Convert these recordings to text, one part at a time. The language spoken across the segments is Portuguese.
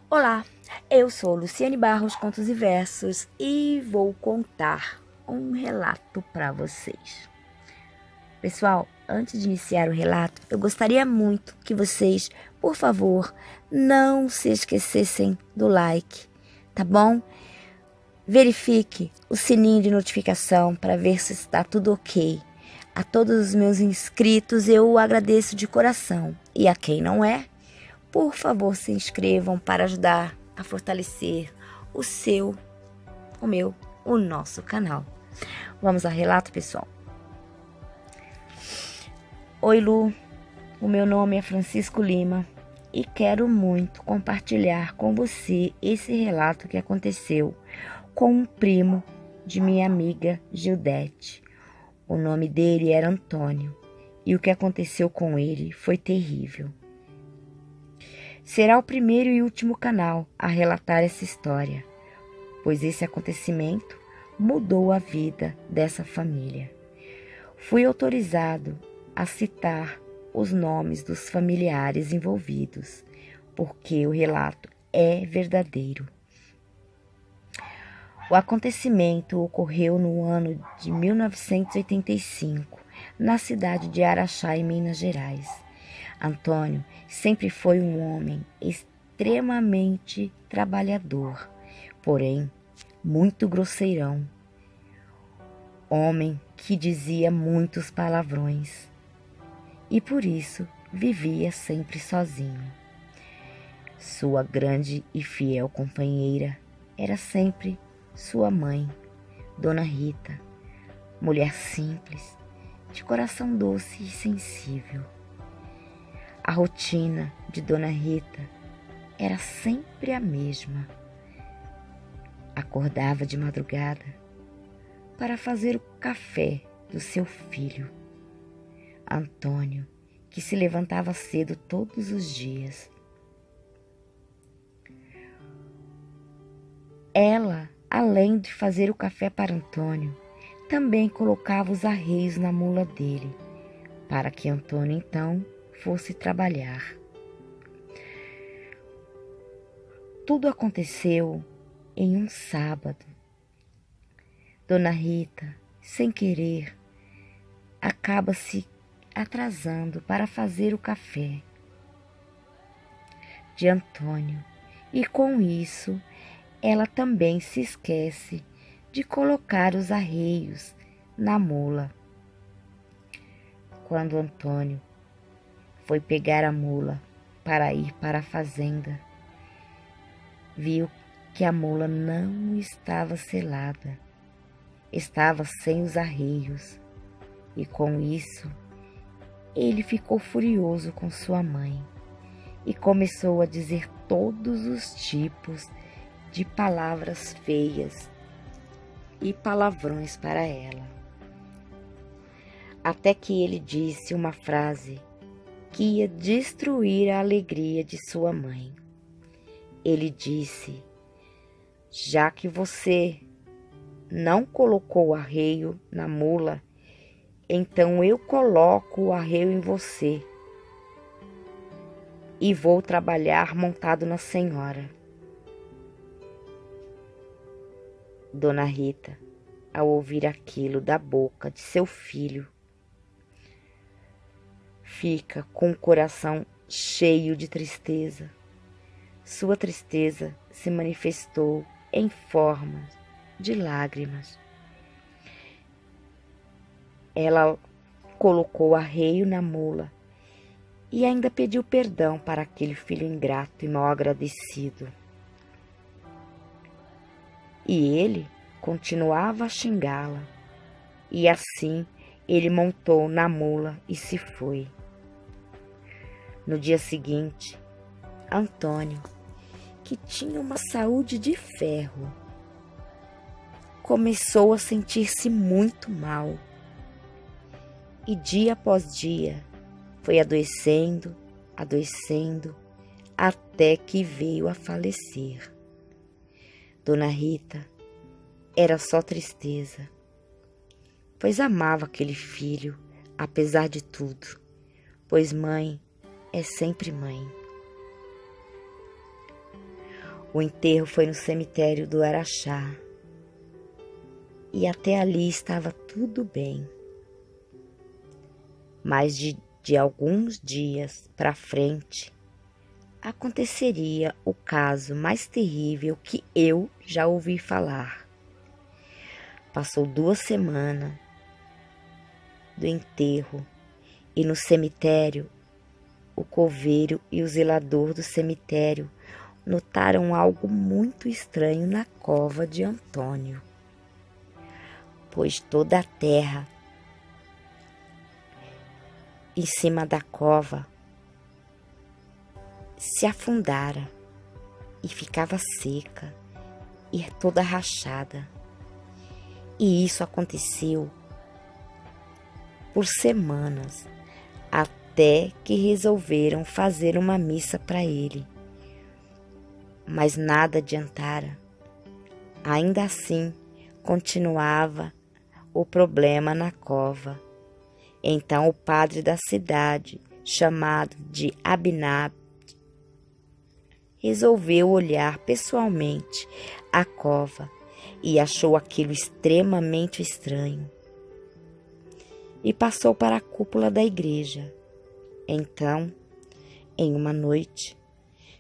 Olá, eu sou Luciane Barros, Contos e Versos, e vou contar um relato para vocês. Pessoal, antes de iniciar o relato, eu gostaria muito que vocês, por favor, não se esquecessem do like, tá bom? Verifique o sininho de notificação para ver se está tudo ok. A todos os meus inscritos eu agradeço de coração, e a quem não é, por favor, se inscrevam para ajudar a fortalecer o nosso canal. Vamos ao relato, pessoal. Oi, Lu. O meu nome é Francisco Lima e quero muito compartilhar com você esse relato que aconteceu com um primo de minha amiga Gildete. O nome dele era Antônio e o que aconteceu com ele foi terrível. Será o primeiro e último canal a relatar essa história, pois esse acontecimento mudou a vida dessa família. Fui autorizado a citar os nomes dos familiares envolvidos, porque o relato é verdadeiro. O acontecimento ocorreu no ano de 1985, na cidade de Araxá, em Minas Gerais. Antônio sempre foi um homem extremamente trabalhador, porém muito grosseirão. Homem que dizia muitos palavrões e por isso vivia sempre sozinho. Sua grande e fiel companheira era sempre sua mãe, Dona Rita, mulher simples, de coração doce e sensível. A rotina de Dona Rita era sempre a mesma. Acordava de madrugada para fazer o café do seu filho, Antônio, que se levantava cedo todos os dias. Ela, além de fazer o café para Antônio, também colocava os arreios na mula dele, para que Antônio então fosse trabalhar. Tudo aconteceu em um sábado. Dona Rita, sem querer, acaba se atrasando para fazer o café de Antônio e com isso ela também se esquece de colocar os arreios na mula. Quando Antônio foi pegar a mula para ir para a fazenda, viu que a mula não estava selada, estava sem os arreios, e com isso ele ficou furioso com sua mãe e começou a dizer todos os tipos de palavras feias e palavrões para ela, até que ele disse uma frase que ia destruir a alegria de sua mãe. Ele disse: já que você não colocou o arreio na mula, então eu coloco o arreio em você e vou trabalhar montado na senhora. Dona Rita, ao ouvir aquilo da boca de seu filho, fica com o coração cheio de tristeza. Sua tristeza se manifestou em forma de lágrimas. Ela colocou o arreio na mula e ainda pediu perdão para aquele filho ingrato e mal agradecido. E ele continuava a xingá-la, e assim ele montou na mula e se foi. No dia seguinte, Antônio, que tinha uma saúde de ferro, começou a sentir-se muito mal. E dia após dia foi adoecendo, até que veio a falecer. Dona Rita era só tristeza, pois amava aquele filho, apesar de tudo, pois mãe é sempre mãe. O enterro foi no cemitério do Araxá. E até ali estava tudo bem. Mas de alguns dias para frente, aconteceria o caso mais terrível que eu já ouvi falar. Passou 2 semanas do enterro e no cemitério, o coveiro e o zelador do cemitério notaram algo muito estranho na cova de Antônio, pois toda a terra em cima da cova se afundara e ficava seca e toda rachada. E isso aconteceu por semanas, até que resolveram fazer uma missa para ele. Mas nada adiantara. Ainda assim, continuava o problema na cova. Então o padre da cidade, chamado de Abinab, resolveu olhar pessoalmente a cova e achou aquilo extremamente estranho. E passou para a cúpula da igreja. Então, em uma noite,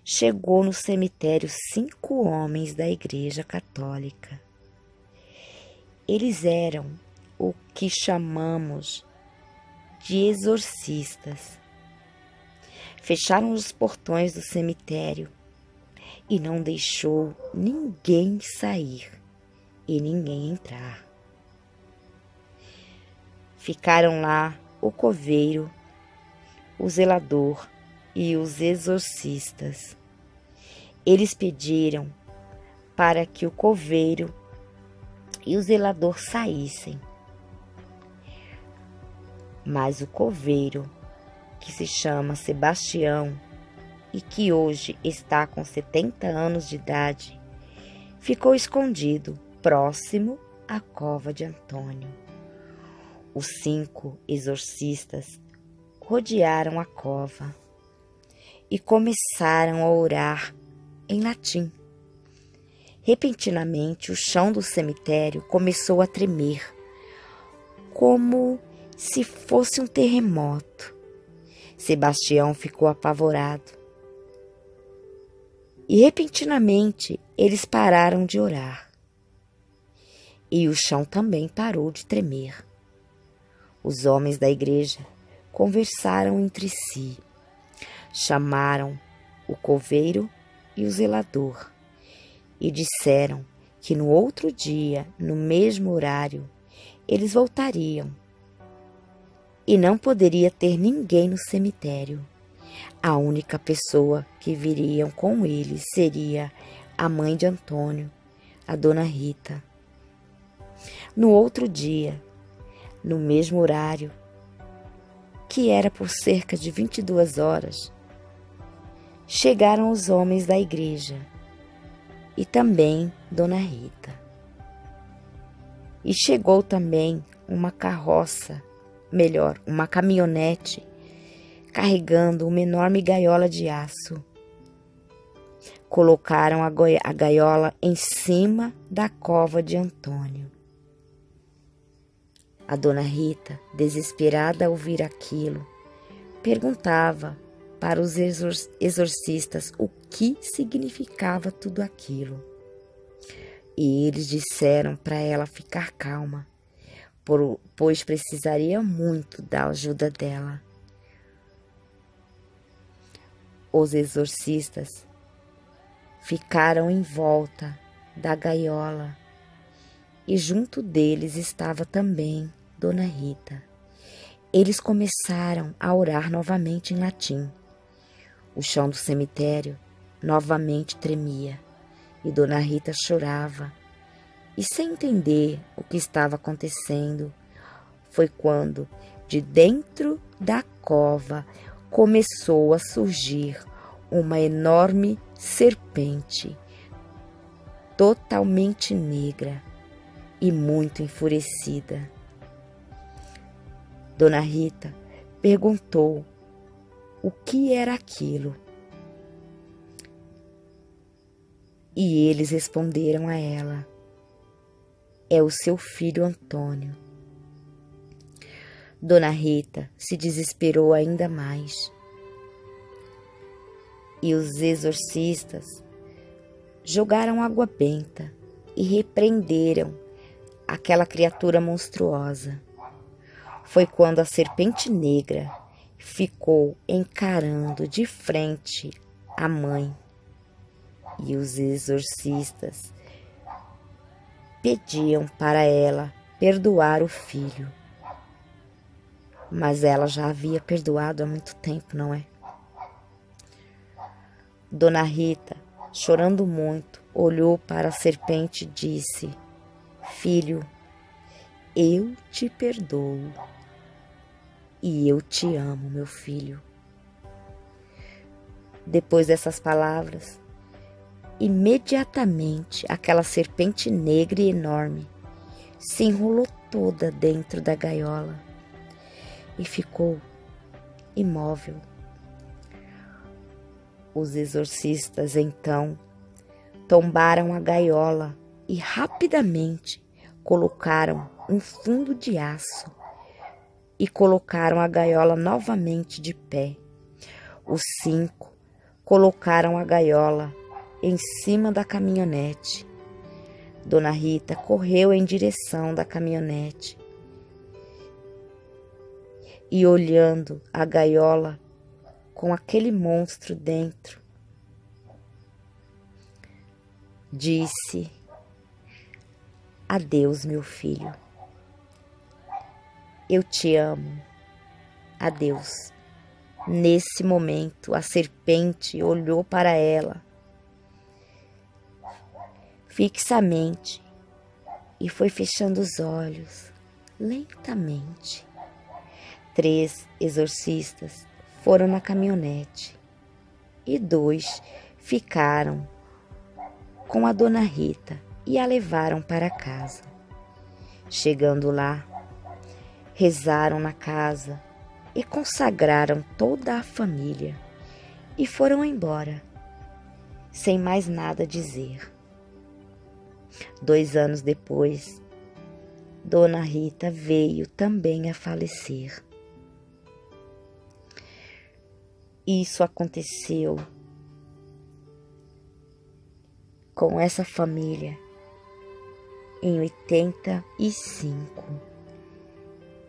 chegou no cemitério 5 homens da Igreja Católica. Eles eram o que chamamos de exorcistas. Fecharam os portões do cemitério e não deixou ninguém sair e ninguém entrar. Ficaram lá o coveiro, o zelador e os exorcistas. Eles pediram para que o coveiro e o zelador saíssem. Mas o coveiro, que se chama Sebastião e que hoje está com 70 anos de idade, ficou escondido próximo à cova de Antônio. Os 5 exorcistas rodearam a cova e começaram a orar em latim. Repentinamente, o chão do cemitério começou a tremer, como se fosse um terremoto. Sebastião ficou apavorado. E repentinamente, eles pararam de orar. E o chão também parou de tremer. Os homens da igreja conversaram entre si. Chamaram o coveiro e o zelador e disseram que no outro dia, no mesmo horário, eles voltariam. E não poderia ter ninguém no cemitério. A única pessoa que viriam com eles seria a mãe de Antônio, a dona Rita. No outro dia, no mesmo horário, que era por cerca de 22 horas, chegaram os homens da igreja e também Dona Rita. E chegou também uma carroça, melhor, uma caminhonete, carregando uma enorme gaiola de aço. Colocaram a gaiola em cima da cova de Antônio. A Dona Rita, desesperada ao ouvir aquilo, perguntava para os exorcistas o que significava tudo aquilo. E eles disseram para ela ficar calma, pois precisaria muito da ajuda dela. Os exorcistas ficaram em volta da gaiola e junto deles estava também Dona Rita. Eles começaram a orar novamente em latim. O chão do cemitério novamente tremia e Dona Rita chorava. E sem entender o que estava acontecendo, foi quando, de dentro da cova, começou a surgir uma enorme serpente, totalmente negra e muito enfurecida. Dona Rita perguntou o que era aquilo. E eles responderam a ela: é o seu filho Antônio. Dona Rita se desesperou ainda mais. E os exorcistas jogaram água benta e repreenderam aquela criatura monstruosa. Foi quando a serpente negra ficou encarando de frente a mãe. E os exorcistas pediam para ela perdoar o filho. Mas ela já havia perdoado há muito tempo, não é? Dona Rita, chorando muito, olhou para a serpente e disse: filho, eu te perdoo e eu te amo, meu filho. Depois dessas palavras, imediatamente aquela serpente negra e enorme se enrolou toda dentro da gaiola e ficou imóvel. Os exorcistas então tombaram a gaiola e rapidamente colocaram um fundo de aço e colocaram a gaiola novamente de pé. Os 5 colocaram a gaiola em cima da caminhonete. Dona Rita correu em direção da caminhonete e, olhando a gaiola com aquele monstro dentro, disse: adeus, meu filho. Eu te amo. Adeus. Nesse momento, a serpente olhou para ela fixamente e foi fechando os olhos lentamente. 3 exorcistas foram na caminhonete e 2 ficaram com a Dona Rita e a levaram para casa. Chegando lá, rezaram na casa e consagraram toda a família e foram embora, sem mais nada dizer. 2 anos depois, Dona Rita veio também a falecer. Isso aconteceu com essa família em 85.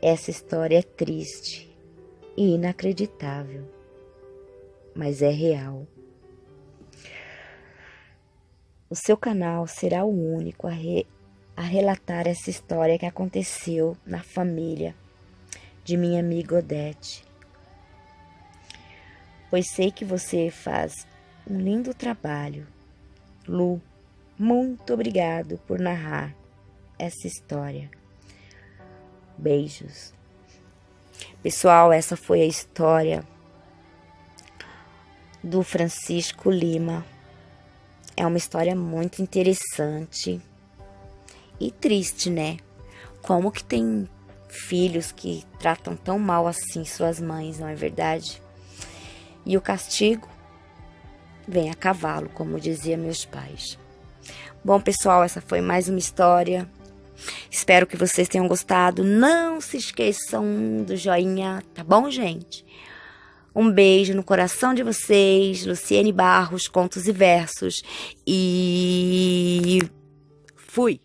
Essa história é triste e inacreditável, mas é real. O seu canal será o único a relatar essa história que aconteceu na família de minha amiga Odete, pois sei que você faz um lindo trabalho. Lu, muito obrigado por narrar essa história. Beijos. Pessoal, essa foi a história do Francisco Lima. É uma história muito interessante e triste, né? Como que tem filhos que tratam tão mal assim suas mães, não é verdade? E o castigo vem a cavalo, como diziam meus pais. Bom, pessoal, essa foi mais uma história. Espero que vocês tenham gostado. Não se esqueçam do joinha, tá bom, gente? Um beijo no coração de vocês. Luciene Barros, Contos e Versos. E fui!